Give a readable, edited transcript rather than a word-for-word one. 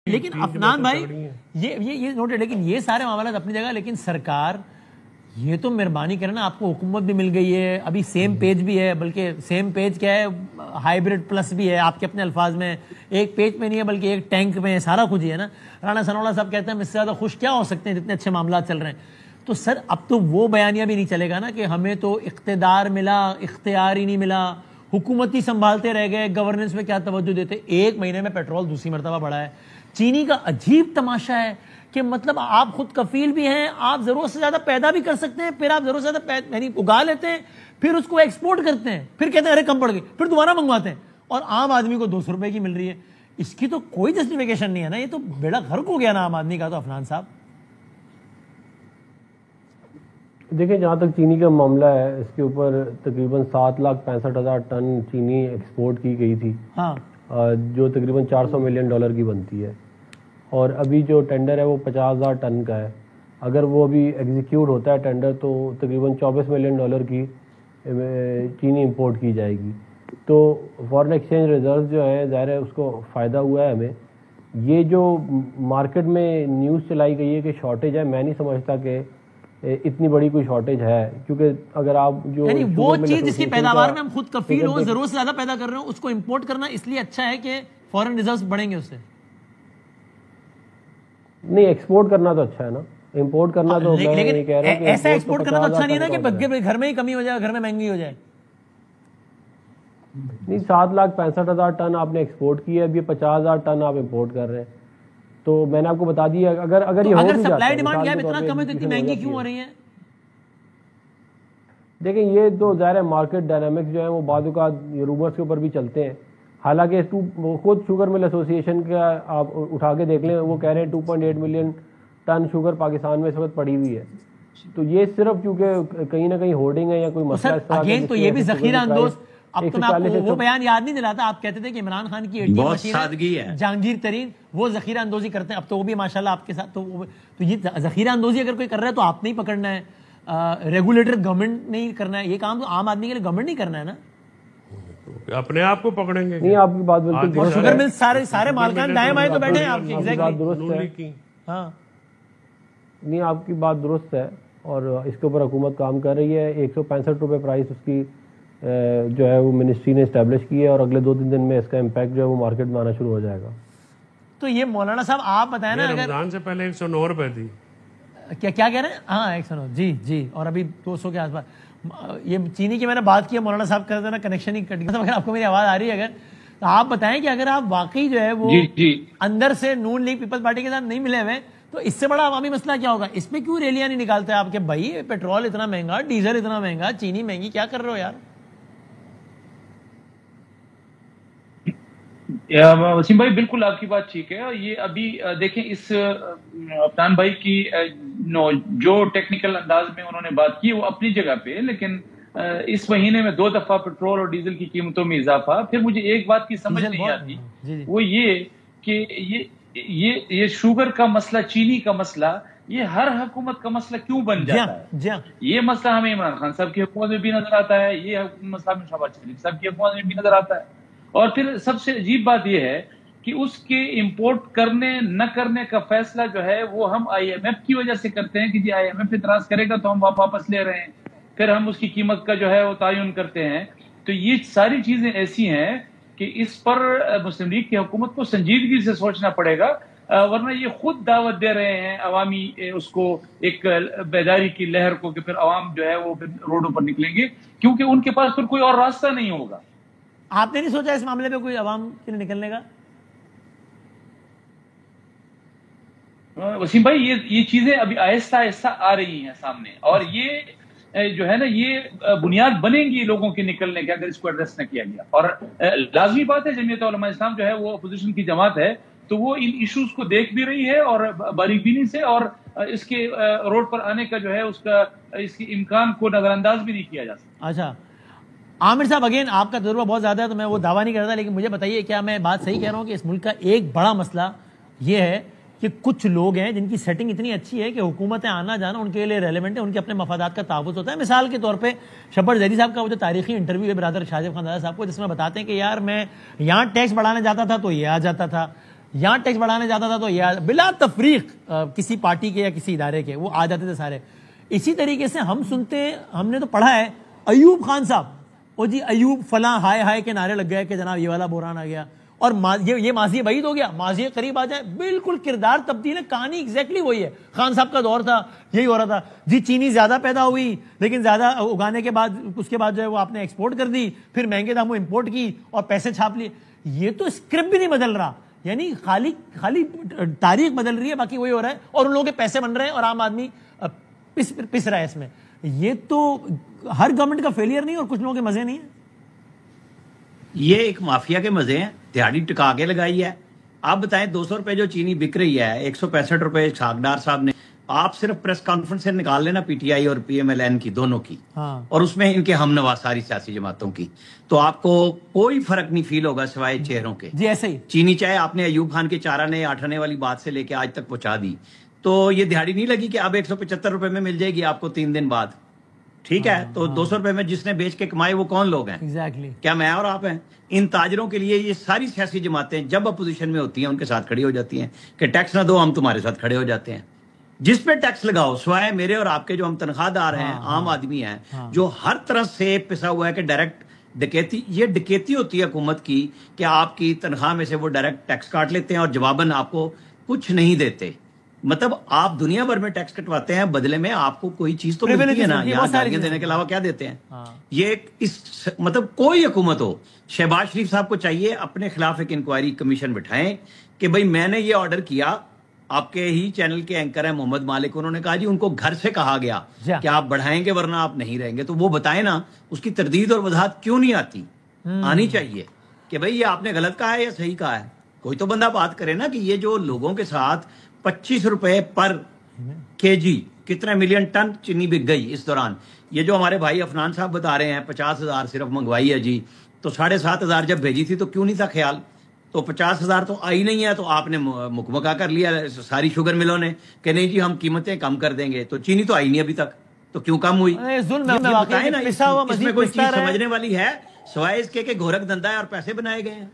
لیکن عفنان بھائی یہ نوٹ ہے، لیکن یہ سارے معاملات اپنی جگہ، لیکن سرکار یہ تو مہربانی کرے نا، آپ کو حکومت بھی مل گئی ہے، ابھی سیم پیج بھی ہے، بلکہ سیم پیج کیا ہے، ہائیبریڈ پلس بھی ہے آپ کے اپنے الفاظ میں، ایک پیج میں نہیں ہے بلکہ ایک ٹینک میں ہے، سارا کچھ ہی ہے نا۔ رانا ثناءاللہ صاحب کہتے ہیں اس سے زیادہ خوش کیا ہو سکتے ہیں جتنے اچھے معاملات چل رہے ہیں۔ تو سر اب تو وہ بیانیہ بھی نہیں چلے گا نا کہ ہمیں تو اقتدار ملا، اختیار ہی نہیں ملا، حکومتی سنبھالتے رہ گئے، گورننس میں کیا توجہ دیتے۔ ایک مہینے میں پیٹرول دوسری مرتبہ بڑھا ہے۔ چینی کا عجیب تماشا ہے کہ مطلب آپ خود کفیل بھی ہیں، آپ ضرورت سے زیادہ پیدا بھی کر سکتے ہیں، پھر آپ ضرورت سے زیادہ یعنی اگا لیتے ہیں، پھر اس کو ایکسپورٹ کرتے ہیں، پھر کہتے ہیں ارے کم پڑ گئی، پھر دوبارہ منگواتے ہیں، اور عام آدمی کو 200 روپے کی مل رہی ہے۔ اس کی تو کوئی جسٹیفیکیشن نہیں ہے نا، یہ تو بیڑا غرق ہو گیا نا عام آدمی کا تو۔ عفنان صاحب دیکھیں، جہاں تک چینی کا معاملہ ہے، اس کے اوپر تقریباً 7,65,000 ٹن چینی ایکسپورٹ کی گئی تھی، جو تقریباً $400 ملین کی بنتی ہے، اور ابھی جو ٹینڈر ہے وہ 50,000 ٹن کا ہے۔ اگر وہ ابھی ایگزیکیوٹ ہوتا ہے ٹینڈر تو تقریباً $24 ملین کی چینی امپورٹ کی جائے گی۔ تو فارن ایکسچینج ریزرو جو ہے، ظاہر ہے اس کو فائدہ ہوا ہے ہمیں۔ یہ جو مارکیٹ میں نیوز چلائی گئی ہے کہ شارٹیج ہے، میں نہیں سمجھتا کہ اتنی بڑی کوئی شارٹیج ہے، کیونکہ اگر آپ جو یعنی وہ چیز جس کی پیداوار میں ہم خود کفیل ہوں، ضرورت سے زیادہ پیدا کر رہے ہوں، اس کو امپورٹ کرنا اس لیے اچھا ہے کہ فارن ریزروز بڑھیں گے اس سے۔ نہیں، ایکسپورٹ کرنا تو اچھا ہے نا، امپورٹ کرنا تو میں یہ کہہ رہا ہوں کہ ایسا ایکسپورٹ کرنا تو اچھا نہیں ہے نا کہ گھر میں ہی کمی ہو جائے، گھر میں مہنگی ہو جائے۔ نہیں، 7,65,000 ٹن آپ نے ایکسپورٹ کی ہے، ابھی 50,000 ٹن آپ امپورٹ کر رہے ہیں۔ تو میں نے آپ کو بتا دیا، اگر یہ ہو بھی جاتا ہے، سپلائی ڈیمانڈ گیپ اتنا کم ہے تو اتنی مہنگی کیوں ہو رہی ہے؟ دیکھیں، یہ تو ظاہر ہے مارکیٹ ڈائنامکس جو ہیں وہ بعض اوقات رومرز کے اوپر بھی چلتے ہیں۔ حالانکہ خود شوگر مل ایسوسی ایشن کا آپ اٹھا کے دیکھ لیں، وہ کہہ رہے ہیں 2.8 ملین ٹن شوگر پاکستان میں اس وقت پڑی ہوئی ہے۔ تو یہ صرف کیونکہ کہیں نہ کہیں ہورڈنگ ہے یا کوئی مسئلہ اس طرح اگین تو یہ بھی ذخیرہ اندوز۔ اب تو میں آپ کو وہ بیان یاد نہیں دلاتا، آپ کہتے تھے کہ عمران خان کی ATM مشین ہے جہانگیر ترین، وہ ذخیرہ اندوزی کرتے ہیں، اب تو وہ بھی ماشاءاللہ آپ کے ساتھ۔ تو یہ ذخیرہ اندوزی اگر کوئی کر رہا ہے تو آپ نہیں پکڑنا ہے، ریگولیٹر گورنمنٹ نہیں کرنا ہے، یہ کام تو عام آدمی کے لیے گورنمنٹ نہیں کرنا ہے نا، اپنے آپ کو پکڑیں گے۔ نہیں، آپ کی بات بالکل، اور شوگر مل سارے مالکان دائیں بائیں تو بیٹھے ہیں آپ کی، درست ہے۔ ہاں نہیں، آپ کی بات درست ہے، اور اس کے اوپر حکومت کام کر رہی ہے۔ 165 روپے پرائس اس کی جو ہے وہ منسٹری نے اسٹیبلش کی ہے، اور اگلے 2-3 دن میں اس کا امپیکٹ جو ہے وہ مارکیٹ میں آنا شروع ہو جائے گا۔ تو یہ مولانا صاحب آپ بتائیں نا، اگر رمضان سے پہلے 109 روپے تھی، کیا کہہ رہے ہیں؟ ہاں 109، جی، اور ابھی 200 کے آس پاس۔ یہ چینی کی میں نے بات کی، مولانا صاحب کہتے ہیں نا کنیکشن ہی کٹ گیا۔ اگر آپ کو میری آواز آ رہی ہے اگر، تو آپ بتائیں کہ اگر آپ واقعی جو ہے وہ اندر سے نون لیگ پیپلز پارٹی کے ساتھ نہیں ملے ہوئے تو اس سے بڑا عوامی مسئلہ کیا ہوگا؟ اس میں کیوں ریلیاں نہیں نکالتے آپ کہ بھائی پیٹرول اتنا مہنگا، ڈیزل اتنا مہنگا، چینی مہنگی، کیا کر رہے ہو یار؟ وسیم بھائی بالکل آپ کی بات ٹھیک ہے۔ یہ ابھی دیکھیں، اس عفنان بھائی کی جو ٹیکنیکل انداز میں انہوں نے بات کی وہ اپنی جگہ پہ، لیکن اس مہینے میں 2 دفعہ پیٹرول اور ڈیزل کی قیمتوں میں اضافہ۔ پھر مجھے ایک بات کی سمجھ نہیں آتی، وہ یہ کہ یہ شوگر کا مسئلہ، چینی کا مسئلہ، یہ ہر حکومت کا مسئلہ کیوں بن جاتا ہے؟ یہ مسئلہ ہمیں عمران خان صاحب کی حکومت میں بھی نظر آتا ہے، یہ مسئلہ ہمیں شہباز شریف صاحب کی حکومت میں بھی نظر آتا ہے، اور پھر سب سے عجیب بات یہ ہے کہ اس کے امپورٹ کرنے نہ کرنے کا فیصلہ جو ہے وہ ہم IMF کی وجہ سے کرتے ہیں کہ جی IMF اعتراض کرے گا تو ہم واپس لے رہے ہیں، پھر ہم اس کی قیمت کا جو ہے وہ تعین کرتے ہیں۔ تو یہ ساری چیزیں ایسی ہیں کہ اس پر مسلم لیگ کی حکومت کو سنجیدگی سے سوچنا پڑے گا، ورنہ یہ خود دعوت دے رہے ہیں عوامی اس کو ایک بیداری کی لہر کو کہ پھر عوام جو ہے وہ روڈوں پر نکلیں گے، کیونکہ ان کے پاس پھر کوئی اور راستہ نہیں ہوگا۔ آپ نے نہیں سوچا اس معاملے پہ کوئی عوام کے لیے نکلنے کا؟ وسیم بھائی، یہ چیزیں ابھی آہستہ آہستہ آ رہی ہیں سامنے، اور یہ جو ہے نا یہ بنیاد بنیں گی لوگوں کے نکلنے کے اگر اس کو ایڈریس نہ کیا گیا۔ اور لازمی بات ہے جمعیت علماء اسلام جو ہے وہ اپوزیشن کی جماعت ہے، تو وہ ان ایشوز کو دیکھ بھی رہی ہے اور باریک بینی سے، اور اس کے روڈ پر آنے کا جو ہے اس کے امکان کو نظر انداز بھی نہیں کیا جا سکتا۔ اچھا عامر صاحب، اگین آپ کا تجربہ بہت زیادہ ہے تو میں وہ دعویٰ نہیں کرتا، لیکن مجھے بتائیے کیا میں بات صحیح کہہ رہا ہوں کہ اس ملک کا ایک بڑا مسئلہ یہ ہے کہ کچھ لوگ ہیں جن کی سیٹنگ اتنی اچھی ہے کہ حکومتیں آنا جانا ان کے لیے ریلیونٹ ہے، ان کے اپنے مفادات کا تحفظ ہوتا ہے۔ مثال کے طور پہ شبر ظہری صاحب کا وہ جو تاریخی انٹرویو ہے برادر شاہ زیب خان دادا صاحب کو، جس میں بتاتے ہیں کہ یار میں یہاں ٹیکس بڑھانے جاتا تھا تو یہ آ جاتا تھا، یہاں ٹیکس بڑھانے جاتا تھا تو یہ بلا تفریق کسی پارٹی کے یا کسی ادارے کے وہ آ جاتے تھے سارے. اسی طریقے سے ہم سنتے ہیں, ہم نے تو پڑھا ہے ایوب خان صاحب, او جی ایوب فلاں ہائے ہائے کے نعرے لگ گئے کہ جناب یہ والا بحران آ گیا, اور یہ ماضی بعید ہو گیا, ماضی قریب آ جائے, بالکل کردار تبدیل ہے, کہانی ایگزیکٹلی وہی ہے. خان صاحب کا دور تھا, یہی ہو رہا تھا جی, چینی زیادہ پیدا ہوئی لیکن زیادہ اگانے کے بعد اس کے بعد جو ہے وہ آپ نے ایکسپورٹ کر دی, پھر مہنگے داموں امپورٹ کی اور پیسے چھاپ لیے. یہ تو اسکرپٹ بھی نہیں بدل رہا, یعنی خالی تاریخ بدل رہی ہے, باقی وہی ہو رہا ہے, اور ان لوگوں کے پیسے بن رہے ہیں اور عام آدمی پس رہا ہے اس میں. یہ تو ہر گورنمنٹ کا فیلئر نہیں اور کچھ لوگوں کے مزے نہیں ہیں. یہ ایک مافیا کے مزے ہیں, دیہڑی ٹکا کے لگائی ہے. آپ بتائیں 200 روپے جو چینی بک رہی ہے, 165 روپے چھاگڈار صاحب نے, آپ صرف پریس کانفرنس سے نکال لینا پی ٹی آئی اور پی ایم ایل این کی دونوں کی, اور اس میں ان کے ہم نوا ساری سیاسی جماعتوں کی, تو آپ کو کوئی فرق نہیں فیل ہوگا سوائے چہروں کے. جی ایسے ہی چینی چائے آپ نے ایوب خان کے 4 آنے 8 آنے والی بات سے لے کے آج تک پہنچا دی, تو یہ دیہڑی نہیں لگی کہ اب 175 روپے میں مل جائے گی آپ کو 3 دن بعد. ٹھیک ہے, تو 200 روپے میں جس نے بیچ کے کمائے وہ کون لوگ ہیں؟ ایگزیکٹلی کیا میں اور آپ ہیں؟ ان تاجروں کے لیے یہ ساری سیاسی جماعتیں جب اپوزیشن میں ہوتی ہیں ان کے ساتھ کھڑی ہو جاتی ہیں کہ ٹیکس نہ دو, ہم تمہارے ساتھ کھڑے ہو جاتے ہیں. جس پہ ٹیکس لگاؤ سوائے میرے اور آپ کے جو ہم تنخواہ دار ہیں, عام آدمی ہیں, جو ہر طرح سے پسا ہوا ہے کہ ڈائریکٹ ڈکیتی, یہ ڈکیتی ہوتی ہے حکومت کی کہ آپ کی تنخواہ میں سے وہ ڈائریکٹ ٹیکس کاٹ لیتے ہیں اور جواباً آپ کو کچھ نہیں دیتے. مطلب آپ دنیا بھر میں ٹیکس کٹواتے ہیں, بدلے میں آپ کو کوئی چیز تو ملتی ہے نا, یہاں گالیاں دینے کے علاوہ کیا دیتے ہیں. یہ مطلب کوئی حکومت ہو, شہباز شریف صاحب کو چاہیے اپنے خلاف ایک انکوائری کمیشن بٹھائیں کہ بھئی میں نے یہ آرڈر کیا. آپ کے ہی چینل کے اینکر ہیں محمد مالک, انہوں نے کہا جی ان کو گھر سے کہا گیا کہ آپ بڑھائیں گے ورنہ آپ نہیں رہیں گے, تو وہ بتائیں نا اس کی تردید اور وضاحت کیوں نہیں آتی. آنی چاہیے کہ بھئی یہ آپ نے غلط کہا ہے یا صحیح کہا ہے. کوئی تو بندہ بات کرے نا کہ یہ جو لوگوں کے ساتھ 25 روپے پر کے جی کتنے ملین ٹن چینی بک گئی اس دوران. یہ جو ہمارے بھائی افنان صاحب بتا رہے ہیں 50,000 صرف منگوائی ہے جی, تو 7,500 جب بھیجی تھی تو کیوں نہیں تھا خیال, تو 50,000 تو آئی نہیں ہے, تو آپ نے مکمکا کر لیا ساری شوگر ملوں نے کہ نہیں جی ہم قیمتیں کم کر دیں گے, تو چینی تو آئی نہیں ابھی تک, تو کیوں کم ہوئی؟ بتائیں نا, اس میں کوئی چیز سمجھنے والی ہے سوائے اس کے کہ گورکھ دھندا ہے اور پیسے بنائے گئے ہیں.